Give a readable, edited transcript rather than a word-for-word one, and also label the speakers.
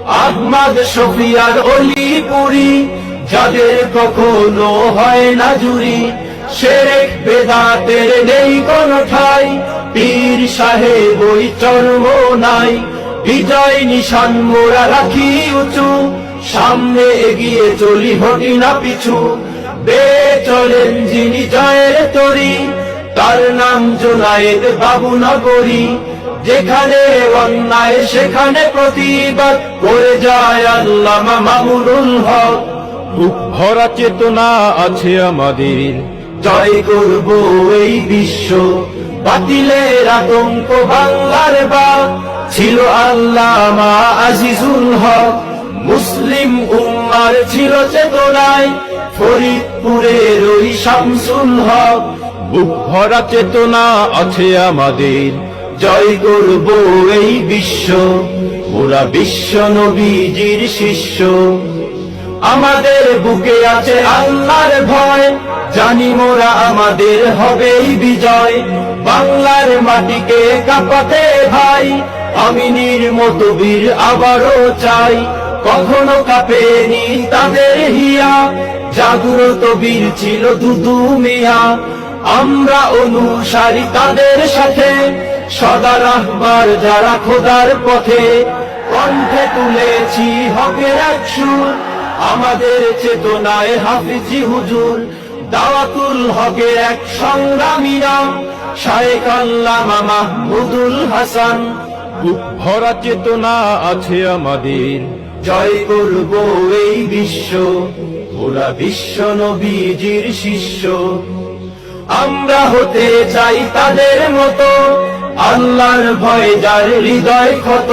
Speaker 1: আহমদ শফিয়ার অলিপুরি, যাদের কখনো হয় না জুরি, শিরক বেদাতের নেই কোনো ঠাই, পীর সাহেব ওই চর্ম নাই। বিজয় নিশান মোরা রাখি উঁচু, সামনে এগিয়ে চলি হটি না পিছু। বেয়ে চলেন যিনি জয়ের তরি, তার নাম জুনায়েদ বাবু নগরী। যেখানে অন্যায় সেখানে প্রতিবাদ করে যায় আল্লামা মামুনুল হক।
Speaker 2: বুক ভরা চেতনা আছে আমাদের,
Speaker 1: জয় করব এই বিশ্ব, বাতিলের আতঙ্ক বাংলার বাগ ছিল আল্লামা আজিজুল হক। মুসলিম উম্মার ছিল চেতনায় ফরিদপুরের ওই শামসুল হক।
Speaker 2: বুক ভরা চেতনা আছে আমাদের,
Speaker 1: জয় করব এই বিশ্ব, ওরা বিশ্ব নবীজির শিষ্য। আমাদের বুকে আছে আল্লাহর ভয়, জানি মোরা আমাদের হবেই বিজয়। বাংলার মাটিকে কাঁপাতে ভাই, আমিনীর মতো বীর আবারও চাই। কখনো কাঁপেনি তাদের হিয়া, জাগ্রত বীর ছিল দুদু মিয়া। আমরা অনুসারী তাদের সাথে, সদা রাহবার যারা খোদার পথে। কণ্ঠে তুলেছি হকের এক সুর, আমাদের চেতনায় হাফিজি হুজুর। দাওয়াতুল হকের এক সংগ্রামী নাম, শায়েখ আল্লামা মাহমুদুল হাসান।
Speaker 2: বুক ভরা চেতনা আছে আমাদের,
Speaker 1: জয় করব এই বিশ্ব, ওরা বিশ্ব নবীজির শিষ্য। আমরা হতে চাই তাদের মতো, আল্লাহর ভয় যার হৃদয় ক্ষত।